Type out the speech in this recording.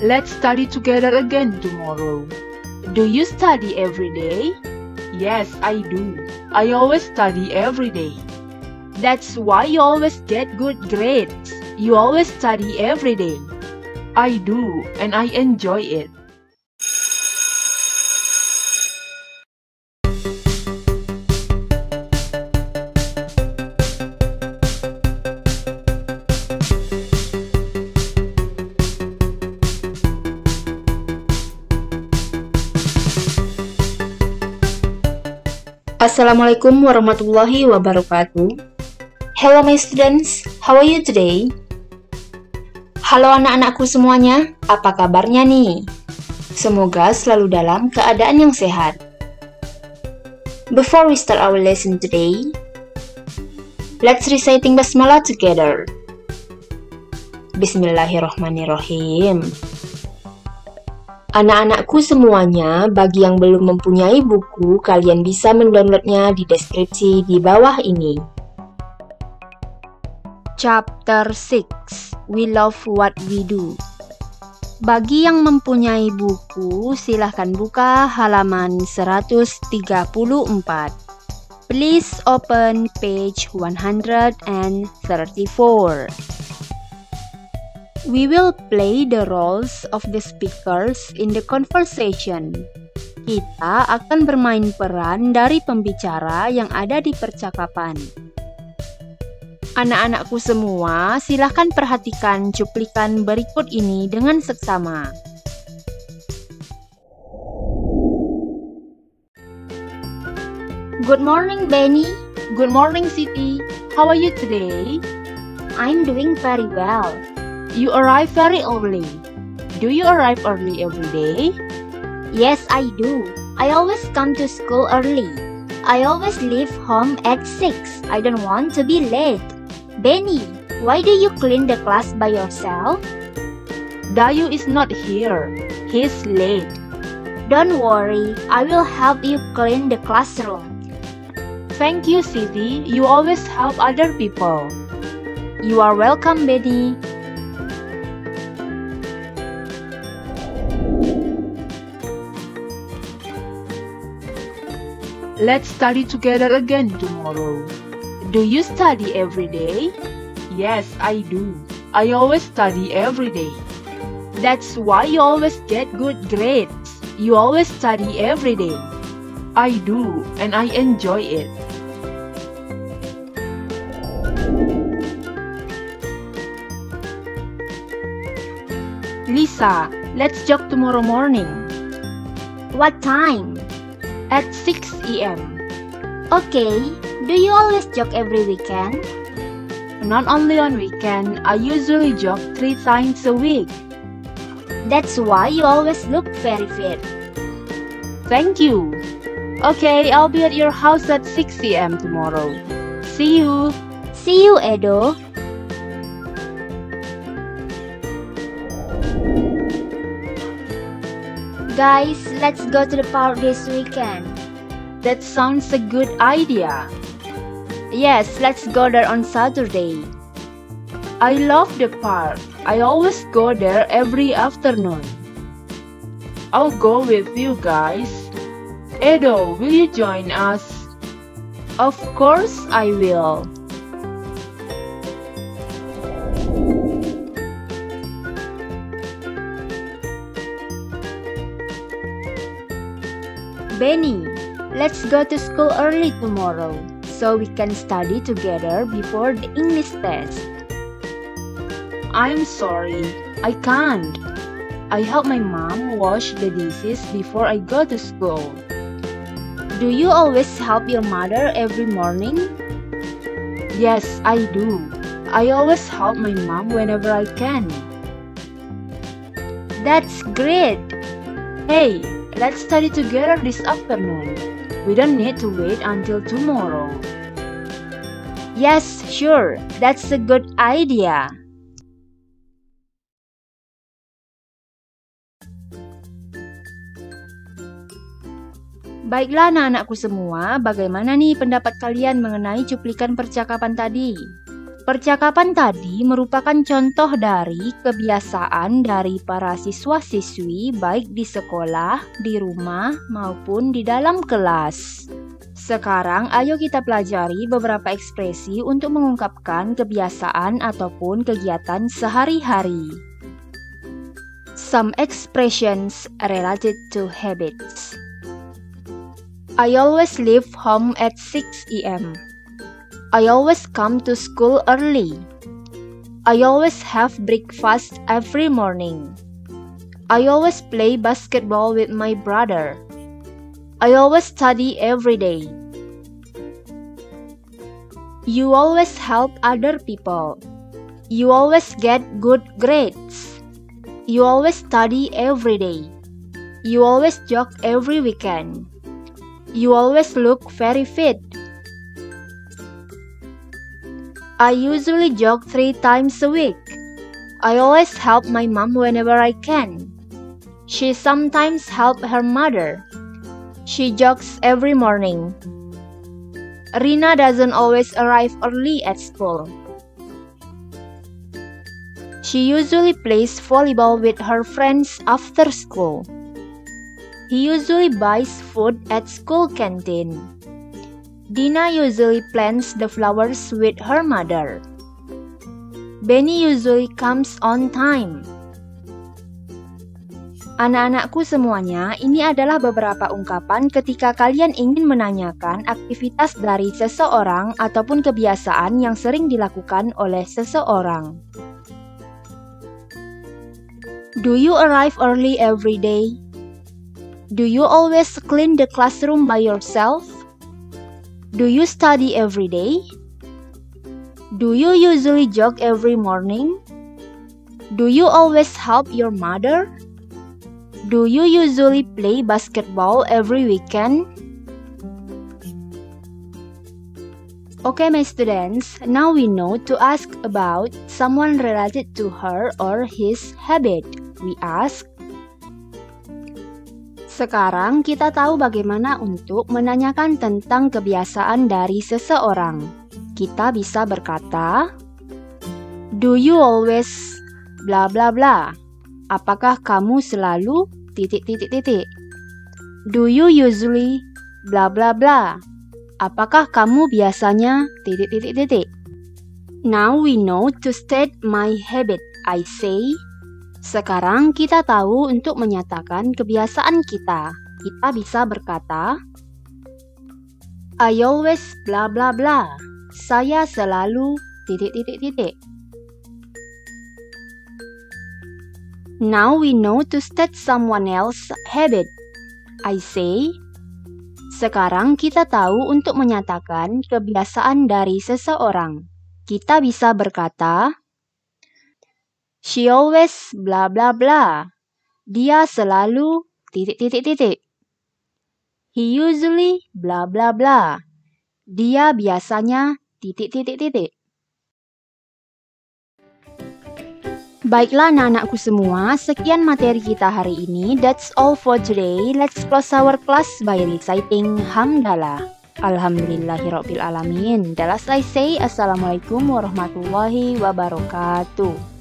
Let's study together again tomorrow. Do you study every day? Yes, I do. I always study every day. That's why you always get good grades. You always study every day. I do, and I enjoy it. Assalamualaikum warahmatullahi wabarakatuh. Hello my students, how are you today? Halo anak-anakku semuanya, apa kabarnya nih? Semoga selalu dalam keadaan yang sehat. Before we start our lesson today, let's reciting basmalah together. Bismillahirrahmanirrahim. Anak-anakku semuanya, bagi yang belum mempunyai buku, kalian bisa mendownloadnya di deskripsi di bawah ini. Chapter 6, We Love What We Do. Bagi yang mempunyai buku, silahkan buka halaman 134. Please open page 134. We will play the roles of the speakers in the conversation. Kita akan bermain peran dari pembicara yang ada di percakapan. Anak-anakku semua, silahkan perhatikan cuplikan berikut ini dengan seksama. Good morning, Benny. Good morning, Siti. How are you today? I'm doing very well. You arrive very early. Do you arrive early every day? Yes, I do. I always come to school early. I always leave home at 6. I don't want to be late. Benny, why do you clean the class by yourself? Dayu is not here. He's late. Don't worry, I will help you clean the classroom. Thank you, Siti. You always help other people. You are welcome, Benny. Let's study together again tomorrow. Do you study every day? Yes, I do. I always study every day. That's why you always get good grades. You always study every day. I do, and I enjoy it. Lisa, let's jog tomorrow morning. What time? At 6 a.m. Okay, do you always jog every weekend? Not only on weekend, I usually jog 3 times a week. That's why you always look very fit. Thank you. Okay, I'll be at your house at 6 a.m. tomorrow. See you. See you, Edo. Guys, let's go to the park this weekend. That sounds a good idea. Yes, let's go there on Saturday. I love the park. I always go there every afternoon. I'll go with you guys. Edo, will you join us? Of course I will. Benny, let's go to school early tomorrow so we can study together before the English test. I'm sorry, I can't. I help my mom wash the dishes before I go to school. Do you always help your mother every morning? Yes, I do. I always help my mom whenever I can. That's great. Hey, let's study together this afternoon. We don't need to wait until tomorrow. Yes, sure. That's a good idea. Baiklah anak-anakku semua, bagaimana nih pendapat kalian mengenai cuplikan percakapan tadi? Percakapan tadi merupakan contoh dari kebiasaan dari para siswa-siswi baik di sekolah, di rumah, maupun di dalam kelas. Sekarang ayo kita pelajari beberapa ekspresi untuk mengungkapkan kebiasaan ataupun kegiatan sehari-hari. Some expressions related to habits. I always leave home at 6 a.m. I always come to school early. I always have breakfast every morning. I always play basketball with my brother. I always study every day. You always help other people. You always get good grades. You always study every day. You always jog every weekend. You always look very fit. I usually jog 3 times a week. I always help my mom whenever I can. She sometimes helps her mother. She jogs every morning. Rina doesn't always arrive early at school. She usually plays volleyball with her friends after school. He usually buys food at school canteen. Dina usually plants the flowers with her mother. Benny usually comes on time. Anak-anakku semuanya, ini adalah beberapa ungkapan ketika kalian ingin menanyakan aktivitas dari seseorang ataupun kebiasaan yang sering dilakukan oleh seseorang. Do you arrive early every day? Do you always clean the classroom by yourself? Do you study every day? Do you usually jog every morning? Do you always help your mother? Do you usually play basketball every weekend? Okay, my students, now we know to ask about someone related to her or his habit. We ask. Sekarang kita tahu bagaimana untuk menanyakan tentang kebiasaan dari seseorang. Kita bisa berkata, do you always bla bla bla? Apakah kamu selalu titik. Do you usually bla bla bla? Apakah kamu biasanya titik. Now we know to state my habit. I say. Sekarang kita tahu untuk menyatakan kebiasaan kita. Kita bisa berkata, I always bla bla bla. Saya selalu titik. Now we know to state someone else's habit. I say. Sekarang kita tahu untuk menyatakan kebiasaan dari seseorang. Kita bisa berkata, she always bla bla bla. Dia selalu titik. He usually bla bla bla. Dia biasanya titik. Baiklah anak-anakku semua, sekian materi kita hari ini. That's all for today. Let's close our class by reciting Hamdalah. Alhamdulillahirrabbilalamin. The last I say, Assalamualaikum warahmatullahi wabarakatuh.